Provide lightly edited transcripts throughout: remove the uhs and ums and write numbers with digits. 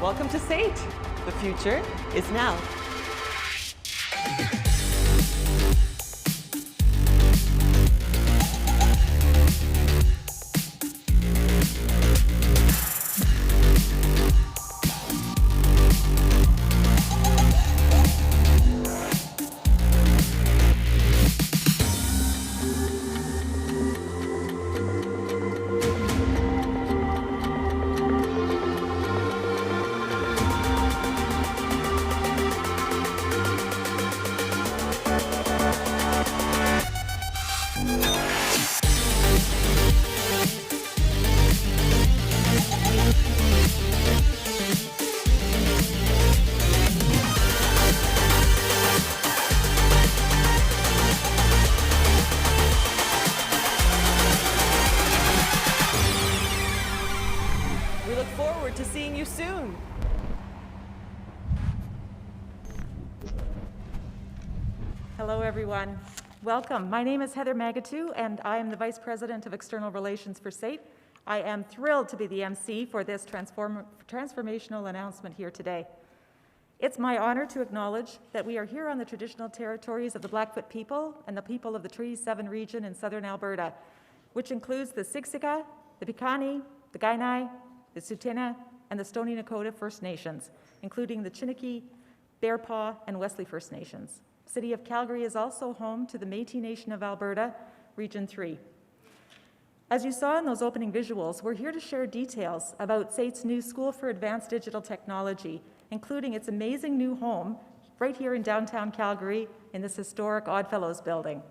Welcome to SAIT. The future is now. To seeing you soon. Hello, everyone. Welcome. My name is Heather Magatu, and I am the Vice President of External Relations for SAIT. I am thrilled to be the MC for this transformational announcement here today. It's my honor to acknowledge that we are here on the traditional territories of the Blackfoot people and the people of the Treaty 7 region in southern Alberta, which includes the Siksika, the Piikani, the Kainai, the Tsuut'ina, and the Stoney Nakoda First Nations, including the Chiniki, Bearpaw, and Wesley First Nations. City of Calgary is also home to the Métis Nation of Alberta, Region 3. As you saw in those opening visuals, we're here to share details about SAIT's new School for Advanced Digital Technology, including its amazing new home right here in downtown Calgary in this historic Oddfellows building.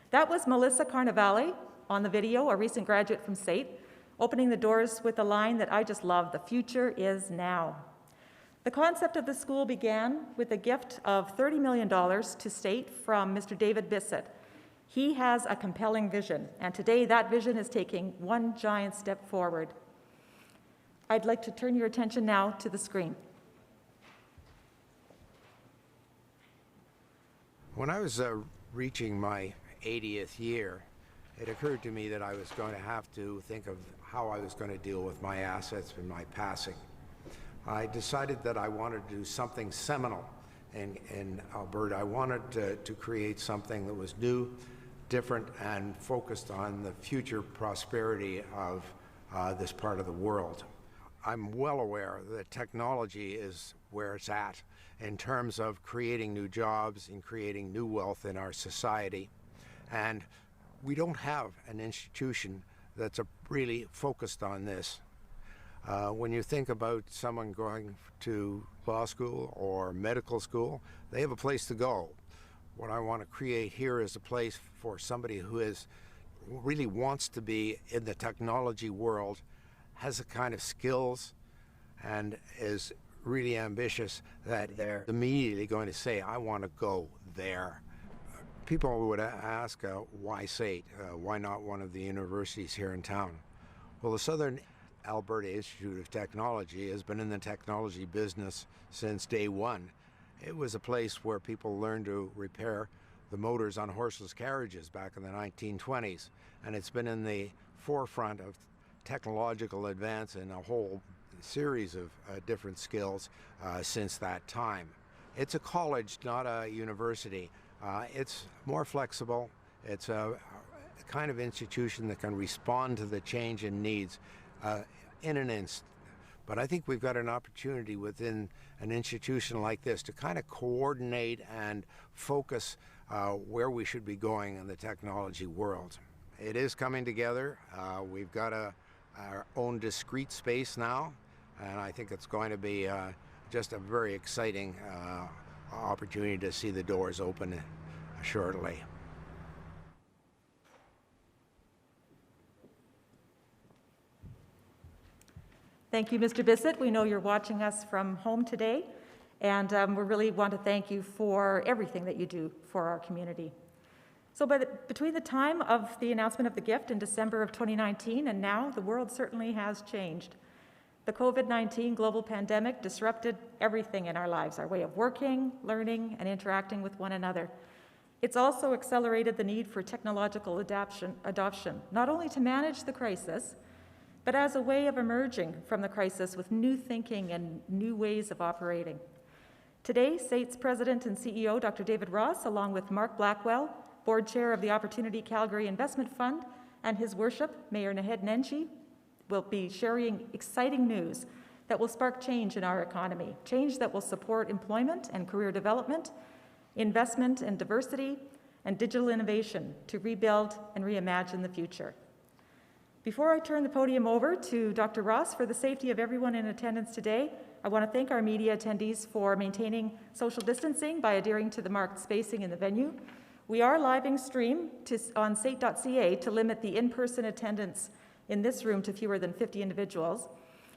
That was Melissa Carnevale on the video, a recent graduate from SAIT, opening the doors with a line that I just love: "The future is now." The concept of the school began with a gift of $30 million to SAIT from Mr. David Bissett. He has a compelling vision, and today that vision is taking one giant step forward. I'd like to turn your attention now to the screen. When I was reaching my 80th year, it occurred to me that I was going to have to think of how I was going to deal with my assets and my passing. I decided that I wanted to do something seminal in Alberta. I wanted to create something that was new, different, and focused on the future prosperity of this part of the world. I'm well aware that technology is where it's at in terms of creating new jobs and creating new wealth in our society. And we don't have an institution that's really focused on this. When you think about someone going to law school or medical school, they have a place to go. What I want to create here is a place for somebody who really wants to be in the technology world, has the kind of skills, and is really ambitious that they're immediately going to say, I want to go there. People would ask, why SAIT? Why not one of the universities here in town? Well, the Southern Alberta Institute of Technology has been in the technology business since day one. It was a place where people learned to repair the motors on horseless carriages back in the 1920s, and it's been in the forefront of technological advance in a whole series of different skills since that time. It's a college, not a university. It's more flexible. It's a kind of institution that can respond to the change in needs in an instant. But I think we've got an opportunity within an institution like this to kind of coordinate and focus where we should be going in the technology world. It is coming together. We've got our own discrete space now, and I think it's going to be just a very exciting opportunity to see the doors open shortly. Thank you, Mr. Bissett. We know you're watching us from home today, and we really want to thank you for everything that you do for our community. So between the time of the announcement of the gift in December of 2019 and now, the world certainly has changed. The COVID-19 global pandemic disrupted everything in our lives, our way of working, learning, and interacting with one another. It's also accelerated the need for technological adoption, not only to manage the crisis, but as a way of emerging from the crisis with new thinking and new ways of operating. Today, SAIT's President and CEO, Dr. David Ross, along with Mark Blackwell, Board Chair of the Opportunity Calgary Investment Fund, and His Worship, Mayor Naheed Nenshi, will be sharing exciting news that will spark change in our economy, change that will support employment and career development, investment and diversity, and digital innovation to rebuild and reimagine the future. Before I turn the podium over to Dr. Ross, for the safety of everyone in attendance today, I want to thank our media attendees for maintaining social distancing by adhering to the marked spacing in the venue. We are living stream on SAIT.ca to limit the in-person attendance in this room to fewer than 50 individuals.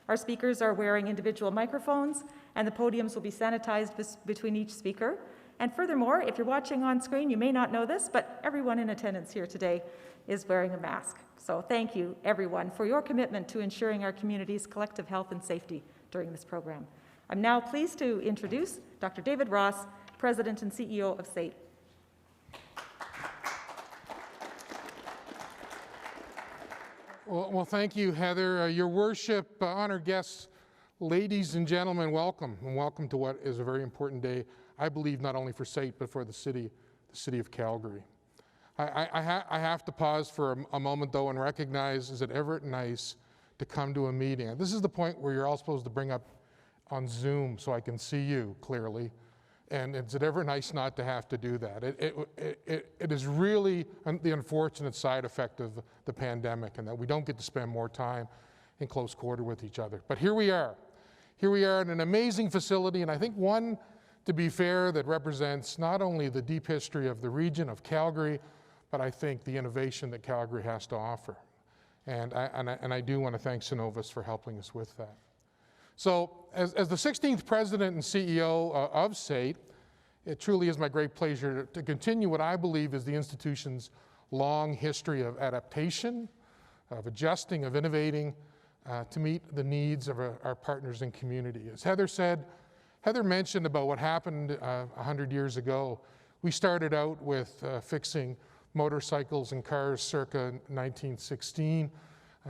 Our speakers are wearing individual microphones, and the podiums will be sanitized between each speaker. And furthermore, if you're watching on screen, you may not know this, but everyone in attendance here today is wearing a mask. So thank you, everyone, for your commitment to ensuring our community's collective health and safety during this program. I'm now pleased to introduce Dr. David Ross, President and CEO of SAIT. Well, thank you, Heather. Your Worship, honored guests, ladies and gentlemen, welcome, and welcome to what is a very important day, I believe, not only for SAIT, but for the City of Calgary. I have to pause for a moment, though, and recognize, is it ever nice to come to a meeting? This is the point where you're all supposed to bring up on Zoom so I can see you clearly. And is it ever nice not to have to do that? It is really the unfortunate side effect of the pandemic, and that we don't get to spend more time in close quarter with each other. But here we are. Here we are in an amazing facility, and I think one, to be fair, that represents not only the deep history of the region of Calgary, but I think the innovation that Calgary has to offer. And I do want to thank Synovus for helping us with that. So as the 16th President and CEO of SAIT, it truly is my great pleasure to continue what I believe is the institution's long history of adaptation, of adjusting, of innovating to meet the needs of our partners and community. As Heather mentioned about what happened 100 years ago. We started out with fixing motorcycles and cars circa 1916,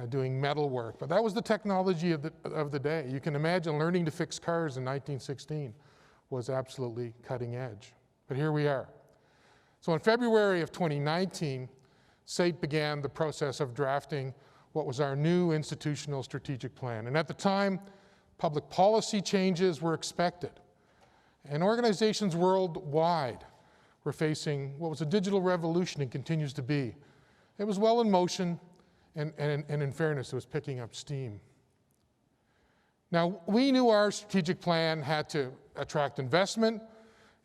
doing metal work. But that was the technology of the day. You can imagine learning to fix cars in 1916 was absolutely cutting edge. But here we are. So in February of 2019, SAIT began the process of drafting what was our new institutional strategic plan. And at the time, public policy changes were expected. And organizations worldwide were facing what was a digital revolution and continues to be. It was well in motion, and in fairness, it was picking up steam. Now, we knew our strategic plan had to attract investment.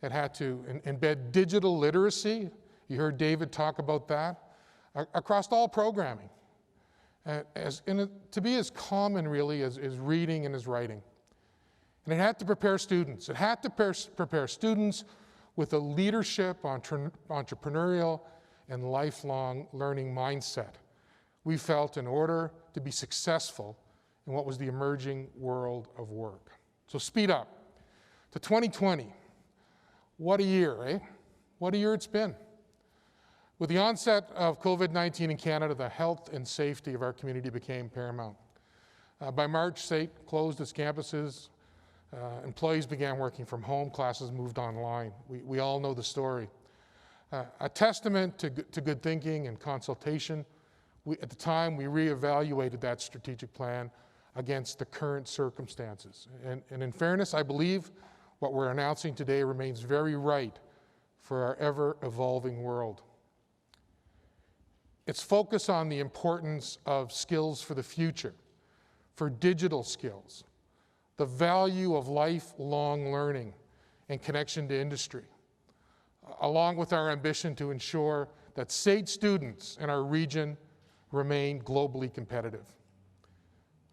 It had to embed digital literacy. You heard David talk about that, across all programming. To be as common, really, as reading and as writing. And it had to prepare students. It had to prepare students with a leadership, entrepreneurial, and lifelong learning mindset. We felt in order to be successful in what was the emerging world of work. So speed up to 2020. What a year, eh? What a year it's been. With the onset of COVID-19 in Canada, the health and safety of our community became paramount. By March, SAIT closed its campuses. Employees began working from home. Classes moved online. We all know the story. A testament to good thinking and consultation. At the time, we reevaluated that strategic plan against the current circumstances. And in fairness, I believe what we're announcing today remains very right for our ever-evolving world. Its focus on the importance of skills for the future, for digital skills, the value of lifelong learning and connection to industry, along with our ambition to ensure that SAIT students in our region remain globally competitive.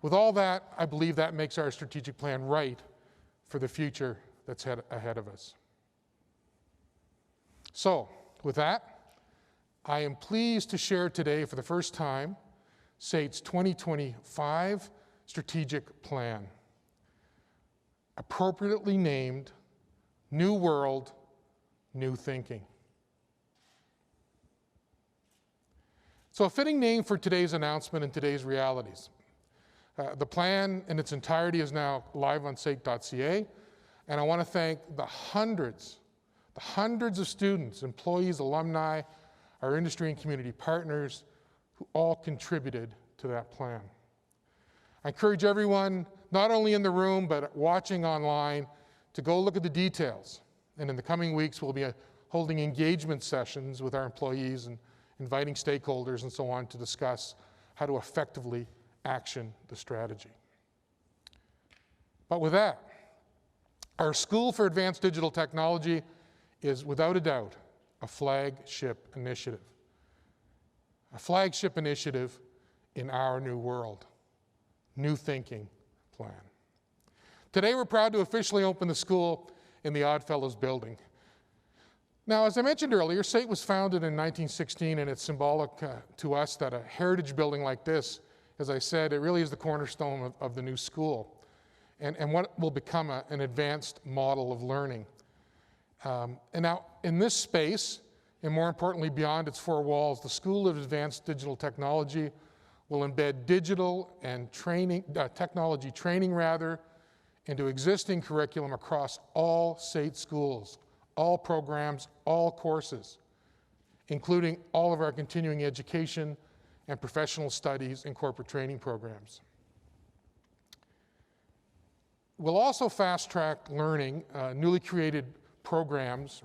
With all that, I believe that makes our strategic plan right for the future that's ahead of us. So, with that, I am pleased to share today for the first time SAIT's 2025 strategic plan, appropriately named New World, New Thinking. So a fitting name for today's announcement and today's realities. The plan in its entirety is now live on SAIT.ca, and I want to thank the hundreds of students, employees, alumni, our industry and community partners who all contributed to that plan. I encourage everyone, not only in the room, but watching online, to go look at the details. And in the coming weeks, we'll be holding engagement sessions with our employees and inviting stakeholders and so on to discuss how to effectively action the strategy. But with that, our School for Advanced Digital Technology is without a doubt a flagship initiative. A flagship initiative in our new world, new thinking plan. Today we're proud to officially open the school in the Oddfellows building. Now, as I mentioned earlier, SAIT was founded in 1916, and it's symbolic to us that a heritage building like this, as I said, it really is the cornerstone of the new school and what will become an advanced model of learning. And now, in this space, and more importantly, beyond its four walls, the School of Advanced Digital Technology will embed digital and technology training into existing curriculum across all SAIT schools, all programs, all courses, including all of our continuing education and professional studies and corporate training programs. We'll also fast-track learning, newly created programs,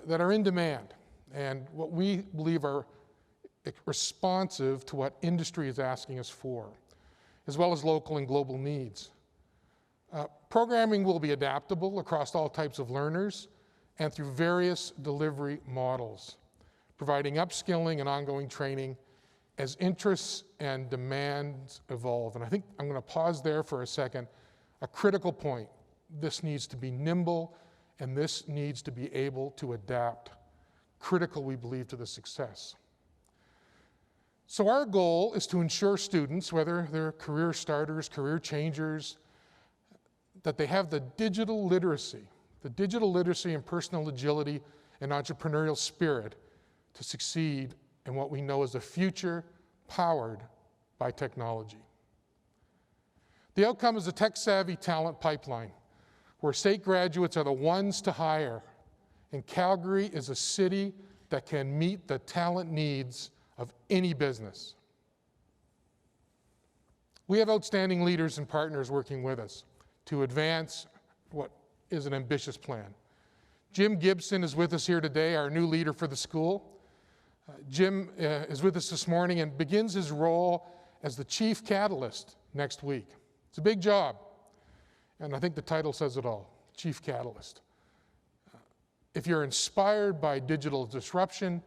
that are in demand and what we believe are responsive to what industry is asking us for, as well as local and global needs. Programming will be adaptable across all types of learners and through various delivery models, providing upskilling and ongoing training as interests and demands evolve. And I think I'm going to pause there for a second. A critical point. This needs to be nimble, and this needs to be able to adapt. Critical, we believe, to the success. So our goal is to ensure students, whether they're career starters, career changers, that they have the digital literacy and personal agility and entrepreneurial spirit to succeed in what we know as a future powered by technology. The outcome is a tech-savvy talent pipeline where SAIT graduates are the ones to hire, and Calgary is a city that can meet the talent needs of any business. We have outstanding leaders and partners working with us to advance what is an ambitious plan. Jim Gibson is with us here today, our new leader for the school. Jim is with us this morning and begins his role as the Chief Catalyst next week. It's a big job, and I think the title says it all, Chief Catalyst. If you're inspired by digital disruption,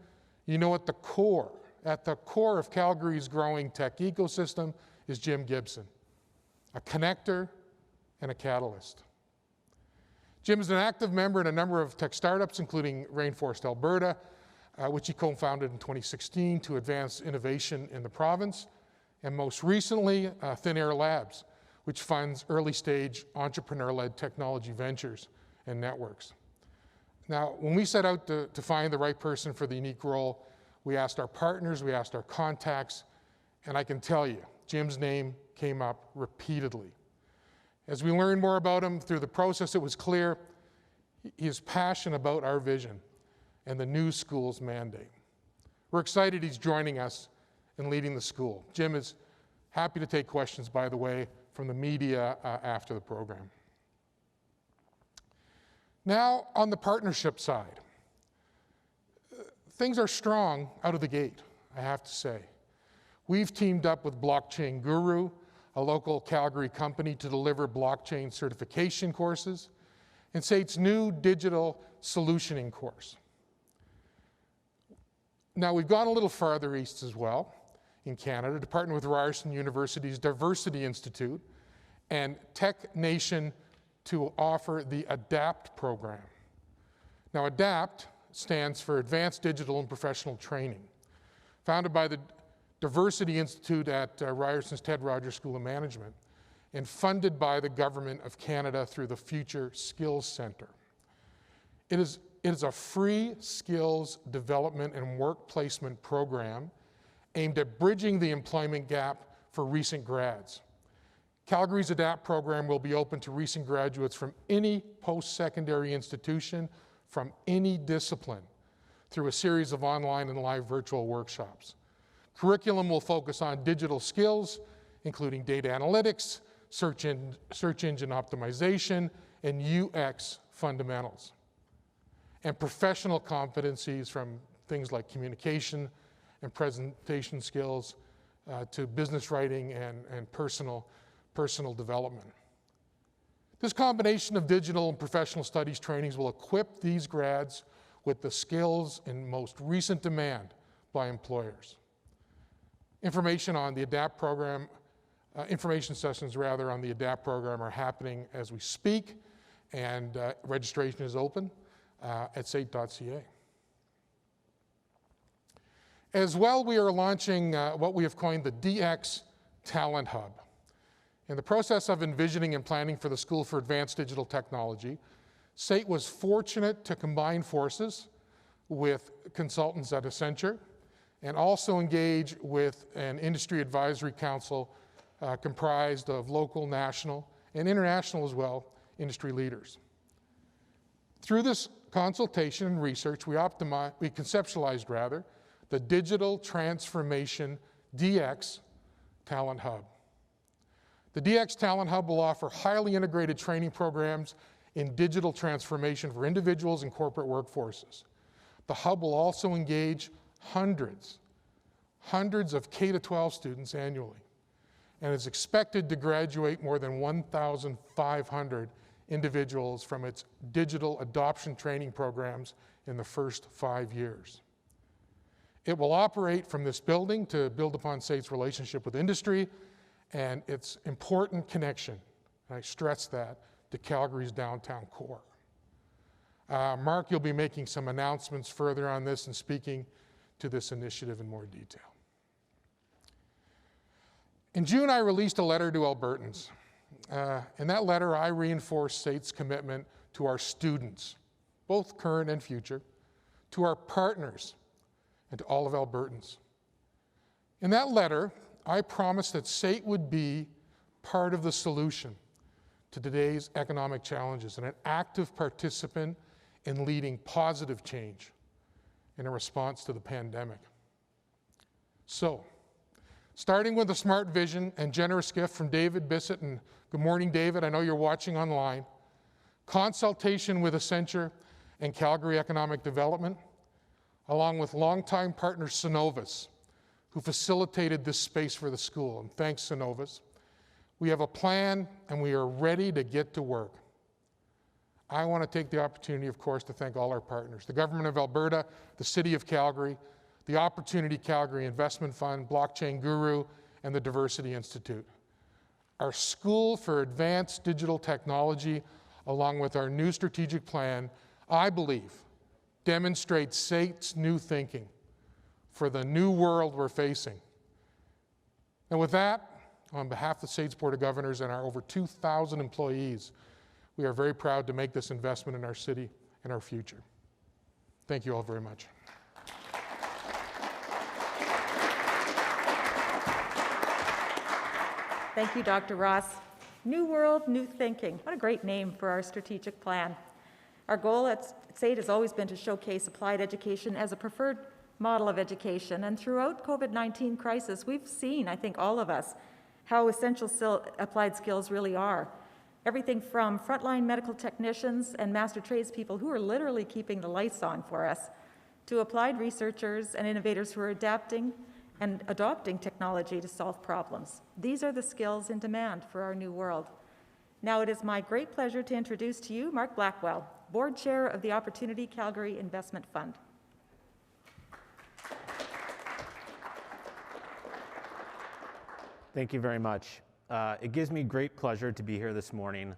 you know at the core of Calgary's growing tech ecosystem is Jim Gibson, a connector and a catalyst. Jim is an active member in a number of tech startups, including Rainforest Alberta, which he co-founded in 2016 to advance innovation in the province, and most recently, Thin Air Labs, which funds early-stage entrepreneur-led technology ventures and networks. Now, when we set out to find the right person for the unique role, we asked our partners, we asked our contacts, and I can tell you, Jim's name came up repeatedly. As we learned more about him through the process, it was clear he is passionate about our vision and the new school's mandate. We're excited he's joining us and leading the school. Jim is happy to take questions, by the way, from the media after the program. Now, on the partnership side, things are strong out of the gate, I have to say. We've teamed up with Blockchain Guru, a local Calgary company, to deliver blockchain certification courses, and SAIT's new digital solutioning course. Now, we've gone a little farther east as well in Canada to partner with Ryerson University's Diversity Institute and Tech Nation to offer the ADAPT program. Now, ADAPT stands for Advanced Digital and Professional Training, founded by the Diversity Institute at Ryerson's Ted Rogers School of Management and funded by the Government of Canada through the Future Skills Centre. It is a free skills development and work placement program aimed at bridging the employment gap for recent grads. Calgary's ADAPT program will be open to recent graduates from any post-secondary institution, from any discipline, through a series of online and live virtual workshops. Curriculum will focus on digital skills, including data analytics, search engine optimization, and UX fundamentals, and professional competencies from things like communication and presentation skills to business writing and personal development. This combination of digital and professional studies trainings will equip these grads with the skills in most recent demand by employers. Information on the ADAPT program, information sessions rather on the ADAPT program are happening as we speak, and registration is open at SAIT.ca. As well, we are launching what we have coined the DX Talent Hub. In the process of envisioning and planning for the School for Advanced Digital Technology, SAIT was fortunate to combine forces with consultants at Accenture and also engage with an industry advisory council comprised of local, national, and international as well, industry leaders. Through this consultation and research, we conceptualized the Digital Transformation DX Talent Hub. The DX Talent Hub will offer highly integrated training programs in digital transformation for individuals and corporate workforces. The hub will also engage hundreds of K-12 students annually, and is expected to graduate more than 1,500 individuals from its digital adoption training programs in the first 5 years. It will operate from this building to build upon SAIT's relationship with industry and its important connection, and I stress that, to Calgary's downtown core. Mark, you'll be making some announcements further on this and speaking to this initiative in more detail. In June, I released a letter to Albertans. In that letter, I reinforced SAIT's commitment to our students, both current and future, to our partners, and to all of Albertans. In that letter, I promised that SAIT would be part of the solution to today's economic challenges and an active participant in leading positive change in a response to the pandemic. So, starting with a smart vision and generous gift from David Bissett, and good morning, David, I know you're watching online, consultation with Accenture and Calgary Economic Development, along with longtime partner Synovus, who facilitated this space for the school, and thanks Synovus. We have a plan and we are ready to get to work. I want to take the opportunity, of course, to thank all our partners, the Government of Alberta, the City of Calgary, the Opportunity Calgary Investment Fund, Blockchain Guru, and the Diversity Institute. Our School for Advanced Digital Technology, along with our new strategic plan, I believe, demonstrates SAIT's new thinking for the new world we're facing. And with that, on behalf of the SAIT's Board of Governors and our over 2,000 employees, we are very proud to make this investment in our city and our future. Thank you all very much. Thank you, Dr. Ross. New world, new thinking. What a great name for our strategic plan. Our goal at SAIT has always been to showcase applied education as a preferred model of education. And throughout COVID-19 crisis, we've seen, I think all of us, how essential applied skills really are. Everything from frontline medical technicians and master tradespeople who are literally keeping the lights on for us, to applied researchers and innovators who are adapting and adopting technology to solve problems. These are the skills in demand for our new world. Now it is my great pleasure to introduce to you Mark Blackwell, Board Chair of the Opportunity Calgary Investment Fund. Thank you very much. It gives me great pleasure to be here this morning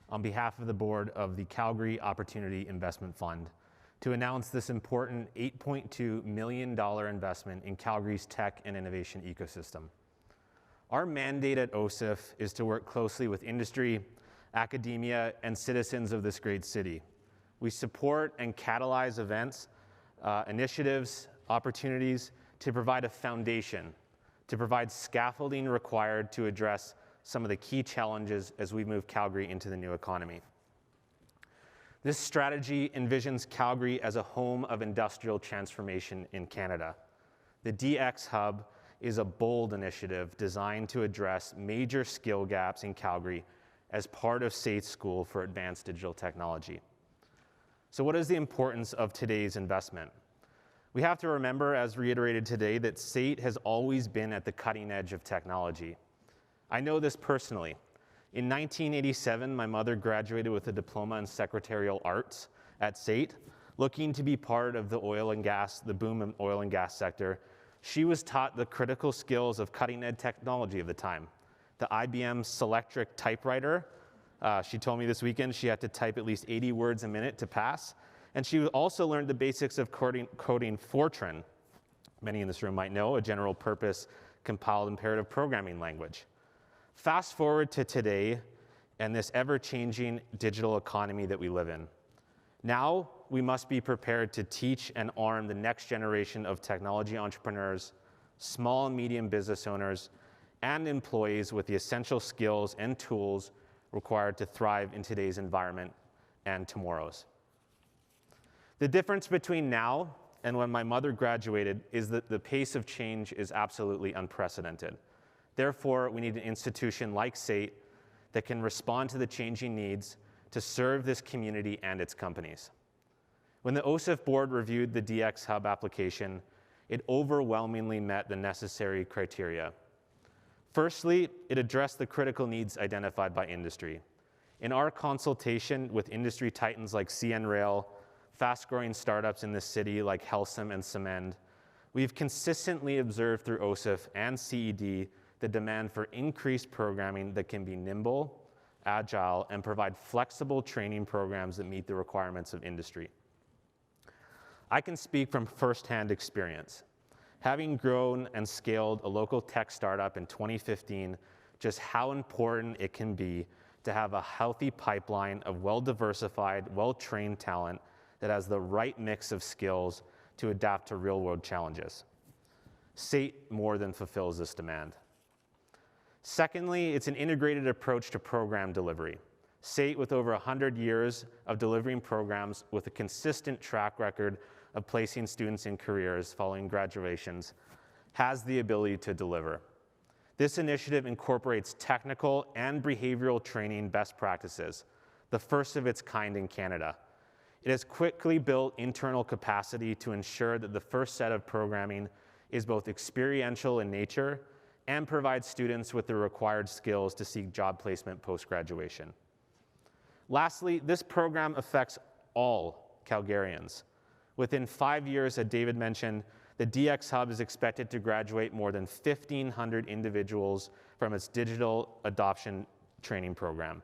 on behalf of the board of the Calgary Opportunity Investment Fund to announce this important $8.2 million investment in Calgary's tech and innovation ecosystem. Our mandate at OCIF is to work closely with industry, academia, and citizens of this great city. We support and catalyze events, initiatives, opportunities to provide a foundation, to provide scaffolding required to address some of the key challenges as we move Calgary into the new economy. This strategy envisions Calgary as a home of industrial transformation in Canada. The DX Hub is a bold initiative designed to address major skill gaps in Calgary as part of SAIT's School for Advanced Digital Technology. So what is the importance of today's investment? We have to remember, as reiterated today, that SAIT has always been at the cutting edge of technology. I know this personally. In 1987, my mother graduated with a diploma in secretarial arts at SAIT, looking to be part of the boom in oil and gas sector. She was taught the critical skills of cutting-edge technology of the time. The IBM Selectric typewriter, she told me this weekend she had to type at least 80 words a minute to pass. And she also learned the basics of coding Fortran. Many in this room might know, a general purpose compiled imperative programming language. Fast forward to today and this ever-changing digital economy that we live in. Now, we must be prepared to teach and arm the next generation of technology entrepreneurs, small and medium business owners, and employees with the essential skills and tools required to thrive in today's environment and tomorrow's. The difference between now and when my mother graduated is that the pace of change is absolutely unprecedented. Therefore, we need an institution like SAIT that can respond to the changing needs to serve this community and its companies. When the OCIF board reviewed the DX Hub application, it overwhelmingly met the necessary criteria. Firstly, it addressed the critical needs identified by industry. In our consultation with industry titans like CN Rail, fast-growing startups in the city like Helsum and Cement, we've consistently observed through OCIF and CED the demand for increased programming that can be nimble, agile, and provide flexible training programs that meet the requirements of industry. I can speak from firsthand experience. Having grown and scaled a local tech startup in 2015, just how important it can be to have a healthy pipeline of well-diversified, well-trained talent that has the right mix of skills to adapt to real-world challenges. SAIT more than fulfills this demand. Secondly, it's an integrated approach to program delivery. SAIT, with over 100 years of delivering programs with a consistent track record of placing students in careers following graduations, has the ability to deliver. This initiative incorporates technical and behavioral training best practices, the first of its kind in Canada. It has quickly built internal capacity to ensure that the first set of programming is both experiential in nature and provides students with the required skills to seek job placement post-graduation. Lastly, this program affects all Calgarians. Within 5 years, as David mentioned, the DX Hub is expected to graduate more than 1,500 individuals from its digital adoption training program.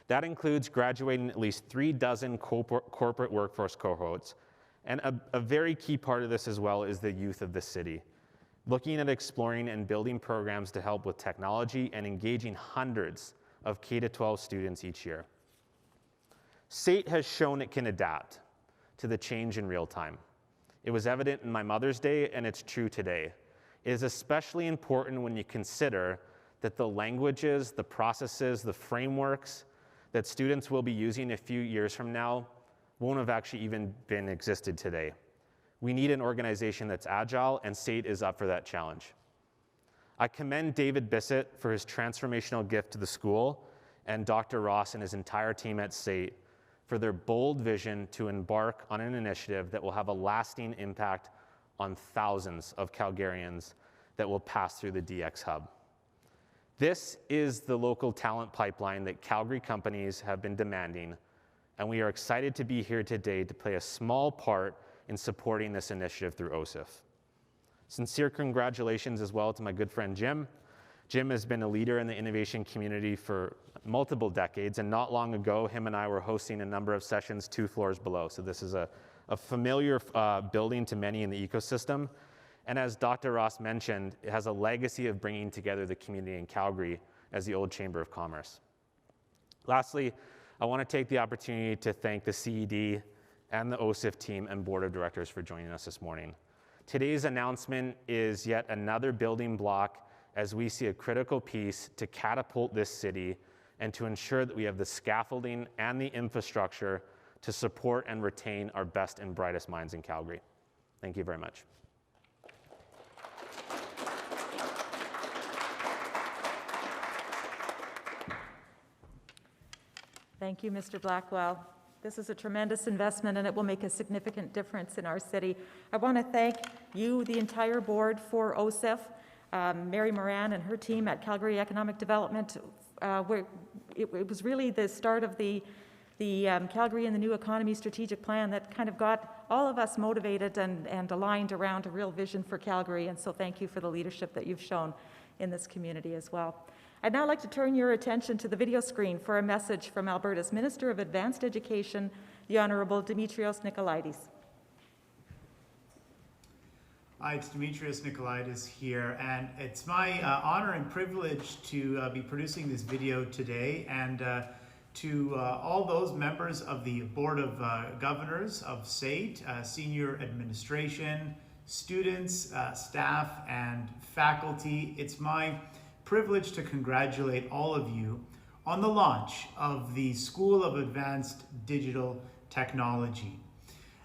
That includes graduating at least 36 corporate workforce cohorts. And a very key part of this as well is the youth of the city. Looking at exploring and building programs to help with technology and engaging hundreds of K-12 students each year. SAIT has shown it can adapt to the change in real time. It was evident in my Mother's Day, and it's true today. It is especially important when you consider that the languages, the processes, the frameworks that students will be using a few years from now won't have actually even been existed today. We need an organization that's agile, and SAIT is up for that challenge. I commend David Bissett for his transformational gift to the school, and Dr. Ross and his entire team at SAIT for their bold vision to embark on an initiative that will have a lasting impact on thousands of Calgarians that will pass through the DX Hub. This is the local talent pipeline that Calgary companies have been demanding, and we are excited to be here today to play a small part in supporting this initiative through OCIF. Sincere congratulations as well to my good friend Jim. Jim has been a leader in the innovation community for multiple decades, and not long ago, him and I were hosting a number of sessions 2 floors below. So this is a familiar building to many in the ecosystem. And as Dr. Ross mentioned, it has a legacy of bringing together the community in Calgary as the old Chamber of Commerce. Lastly, I want to take the opportunity to thank the CED and the OCIF team and board of directors for joining us this morning. Today's announcement is yet another building block as we see a critical piece to catapult this city and to ensure that we have the scaffolding and the infrastructure to support and retain our best and brightest minds in Calgary. Thank you very much. Thank you, Mr. Blackwell. This is a tremendous investment, and it will make a significant difference in our city. I want to thank you, the entire board, for OCIF, Mary Moran and her team at Calgary Economic Development. It was really the start of the Calgary and the New Economy strategic plan that kind of got all of us motivated and aligned around a real vision for Calgary. And so thank you for the leadership that you've shown in this community as well. I'd now like to turn your attention to the video screen for a message from Alberta's Minister of Advanced Education, the Honourable Dimitrios Nikolaides. Hi, it's Dimitrios Nikolaides here, and it's my honor and privilege to be producing this video today, and to all those members of the Board of Governors of SAIT, senior administration, students, staff, and faculty. It's my privilege to congratulate all of you on the launch of the School of Advanced Digital Technology.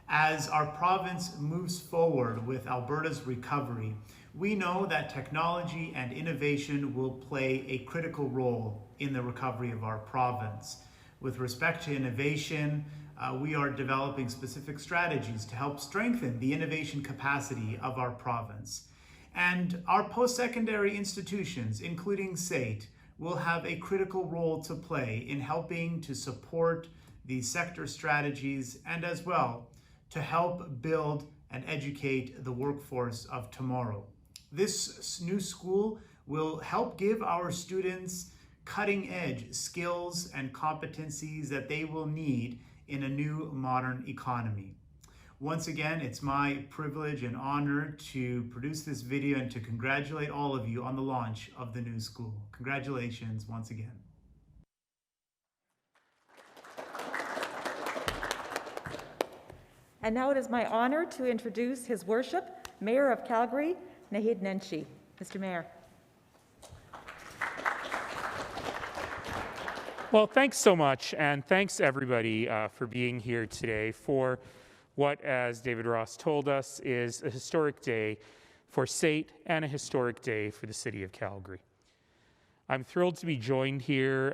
As our province moves forward with Alberta's recovery, we know that technology and innovation will play a critical role in the recovery of our province. With respect to innovation, we are developing specific strategies to help strengthen the innovation capacity of our province. And our post-secondary institutions, including SAIT, will have a critical role to play in helping to support these sector strategies and as well to help build and educate the workforce of tomorrow. This new school will help give our students cutting-edge skills and competencies that they will need in a new modern economy. Once again, it's my privilege and honor to produce this video and to congratulate all of you on the launch of the new school. Congratulations once again. And now it is my honor to introduce His Worship, Mayor of Calgary, Naheed Nenshi. Mr. Mayor. Well, thanks so much, and thanks everybody for being here today for what, as David Ross told us, is a historic day for SAIT and a historic day for the City of Calgary. I'm thrilled to be joined here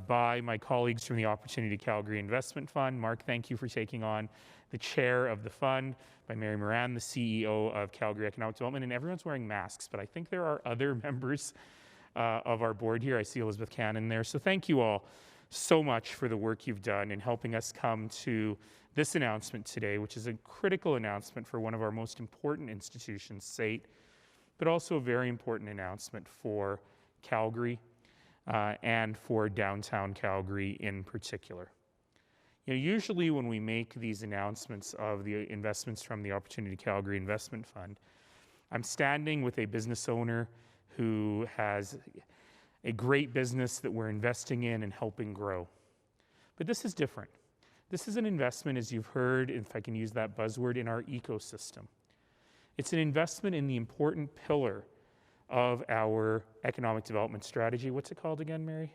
by my colleagues from the Opportunity Calgary Investment Fund. Mark, thank you for taking on the chair of the fund, by Mary Moran, the CEO of Calgary Economic Development, and everyone's wearing masks, but I think there are other members of our board here. I see Elizabeth Cannon there. So thank you all so much for the work you've done in helping us come to this announcement today, which is a critical announcement for one of our most important institutions, SAIT, but also a very important announcement for Calgary and for downtown Calgary in particular. You know, usually when we make these announcements of the investments from the Opportunity Calgary Investment Fund, I'm standing with a business owner who has a great business that we're investing in and helping grow. But this is different. This is an investment, as you've heard, if I can use that buzzword, in our ecosystem. It's an investment in the important pillar of our economic development strategy. What's it called again, Mary?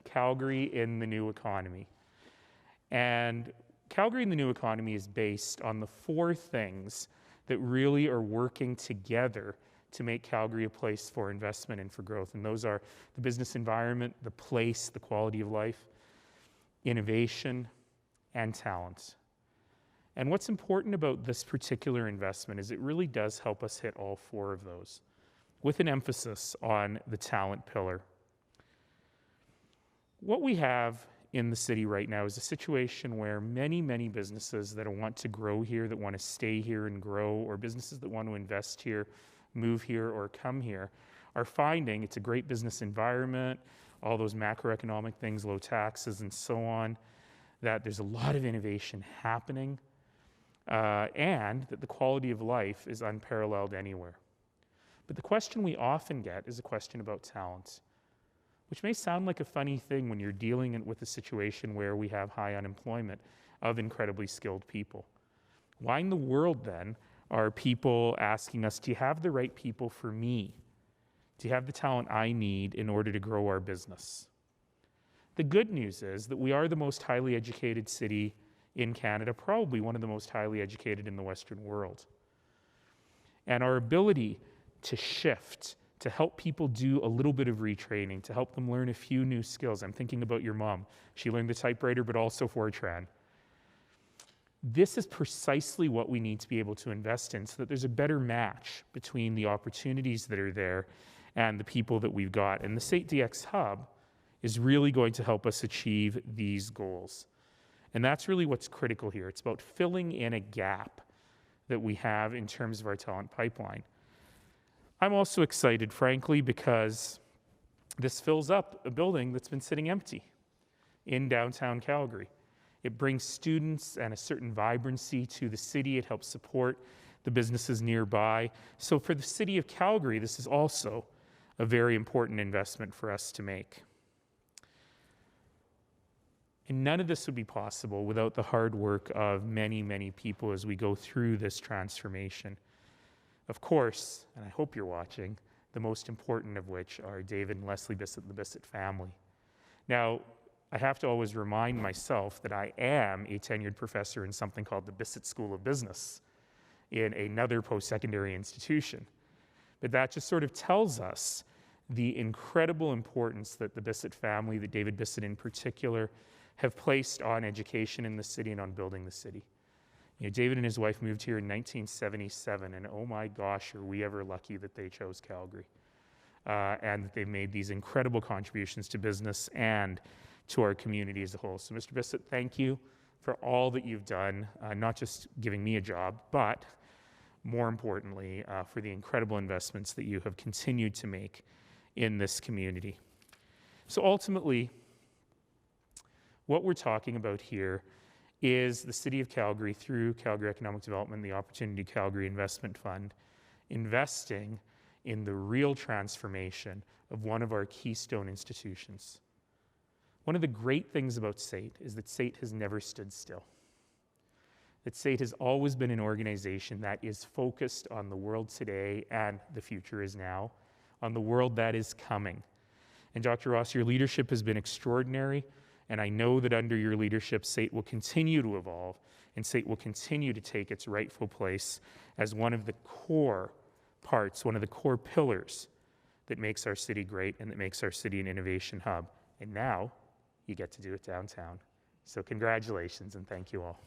Calgary in the New Economy. And Calgary in the New Economy is based on the four things that really are working together to make Calgary a place for investment and for growth. And those are the business environment, the place, the quality of life, innovation, and talent. And what's important about this particular investment is it really does help us hit all four of those, with an emphasis on the talent pillar. What we have in the city right now is a situation where many, many businesses that want to grow here, that want to stay here and grow, or businesses that want to invest here, move here, or come here, are finding it's a great business environment, all those macroeconomic things, low taxes and so on, that there's a lot of innovation happening, and that the quality of life is unparalleled anywhere. But the question we often get is a question about talent, which may sound like a funny thing when you're dealing with a situation where we have high unemployment of incredibly skilled people. Why in the world, then, are people asking us, do you have the right people for me? Do you have the talent I need in order to grow our business? The good news is that we are the most highly educated city in Canada, probably one of the most highly educated in the Western world. And our ability to shift, to help people do a little bit of retraining, to help them learn a few new skills. I'm thinking about your mom. She learned the typewriter, but also Fortran. This is precisely what we need to be able to invest in so that there's a better match between the opportunities that are there and the people that we've got. And the SAIT DX Hub is really going to help us achieve these goals. And that's really what's critical here. It's about filling in a gap that we have in terms of our talent pipeline. I'm also excited, frankly, because this fills up a building that's been sitting empty in downtown Calgary. It brings students and a certain vibrancy to the city. It helps support the businesses nearby. So for the City of Calgary, this is also a very important investment for us to make. And none of this would be possible without the hard work of many, many people as we go through this transformation. Of course, and I hope you're watching, the most important of which are David and Leslie Bissett, the Bissett family. Now, I have to always remind myself that I am a tenured professor in something called the Bissett School of Business in another post-secondary institution. But that just sort of tells us the incredible importance that the Bissett family, that David Bissett in particular, have placed on education in the city and on building the city. You know, David and his wife moved here in 1977, and oh my gosh, are we ever lucky that they chose Calgary, and that they made these incredible contributions to business and to our community as a whole. So Mr. Bissett, thank you for all that you've done, not just giving me a job, but more importantly, for the incredible investments that you have continued to make in this community. So ultimately, what we're talking about here is the City of Calgary, through Calgary Economic Development, the Opportunity Calgary Investment Fund, investing in the real transformation of one of our keystone institutions. One of the great things about SAIT is that SAIT has never stood still. That SAIT has always been an organization that is focused on the world today and the future is now, on the world that is coming. And Dr. Ross, your leadership has been extraordinary, and I know that under your leadership, SAIT will continue to evolve, and SAIT will continue to take its rightful place as one of the core parts, one of the core pillars that makes our city great and that makes our city an innovation hub. And now, you get to do it downtown. So congratulations, and thank you all.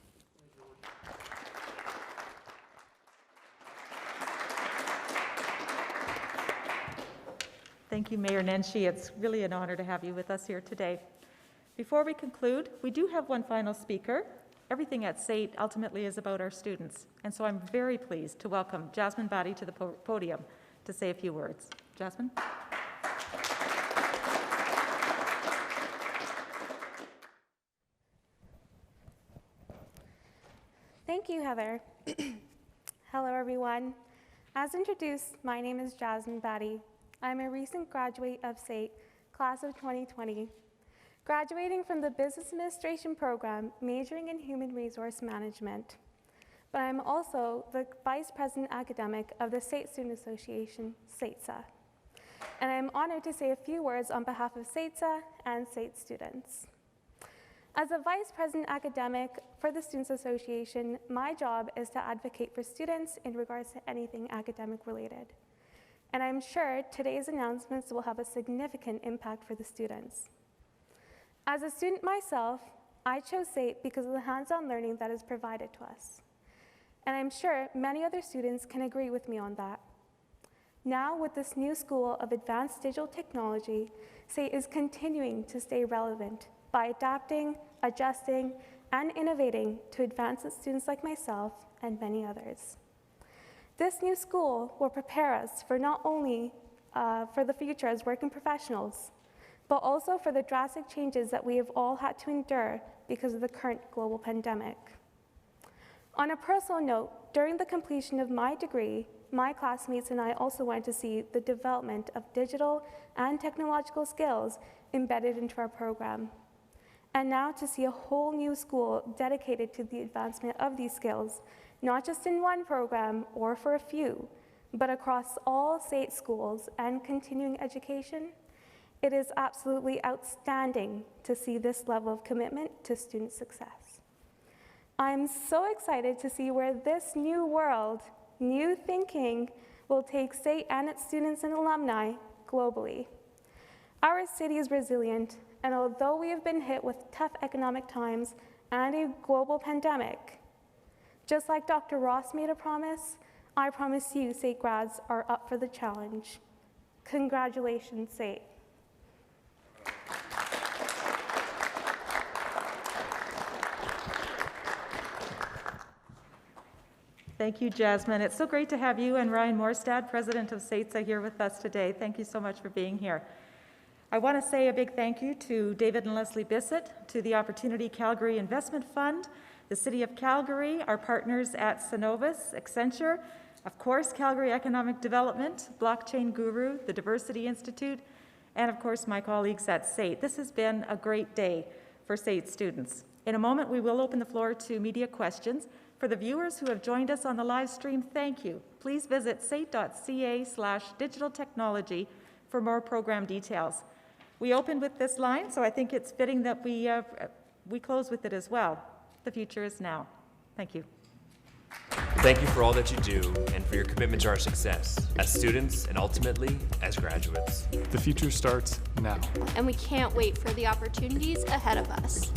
Thank you, Mayor Nenshi. It's really an honor to have you with us here today. Before we conclude, we do have one final speaker. Everything at SAIT ultimately is about our students, and so I'm very pleased to welcome Jasmin Bhatti to the podium to say a few words. Jasmin? Thank you, Heather. Hello, everyone. As introduced, my name is Jasmin Bhatti. I'm a recent graduate of SAIT, class of 2020, graduating from the Business Administration program, majoring in Human Resource Management. But I'm also the Vice President Academic of the SAIT Student Association, SAITSA. And I'm honored to say a few words on behalf of SAITSA and SAIT students. As a Vice President Academic for the Students Association, my job is to advocate for students in regards to anything academic related. And I'm sure today's announcements will have a significant impact for the students. As a student myself, I chose SAIT because of the hands-on learning that is provided to us. And I'm sure many other students can agree with me on that. Now, with this new School of Advanced Digital Technology, SAIT is continuing to stay relevant by adapting, adjusting, and innovating to advance students like myself and many others. This new school will prepare us for not only for the future as working professionals, but also for the drastic changes that we have all had to endure because of the current global pandemic. On a personal note, during the completion of my degree, my classmates and I also went to see the development of digital and technological skills embedded into our program. And now to see a whole new school dedicated to the advancement of these skills not just in one program or for a few, but across all SAIT schools and continuing education, it is absolutely outstanding to see this level of commitment to student success. I'm so excited to see where this new world, new thinking, will take SAIT and its students and alumni globally. Our city is resilient, and although we have been hit with tough economic times and a global pandemic, just like Dr. Ross made a promise, I promise you SAIT grads are up for the challenge. Congratulations, SAIT. Thank you, Jasmin. It's so great to have you and Ryan Morstad, president of SAITSA, here with us today. Thank you so much for being here. I want to say a big thank you to David and Leslie Bissett, to the Opportunity Calgary Investment Fund, the City of Calgary, our partners at Synovus, Accenture, of course, Calgary Economic Development, Blockchain Guru, the Diversity Institute, and of course, my colleagues at SAIT. This has been a great day for SAIT students. In a moment, we will open the floor to media questions. For the viewers who have joined us on the live stream, thank you. Please visit sait.ca/digital technology for more program details. We opened with this line, so I think it's fitting that we close with it as well. The future is now. Thank you. Thank you for all that you do and for your commitment to our success as students and ultimately as graduates. The future starts now. And we can't wait for the opportunities ahead of us.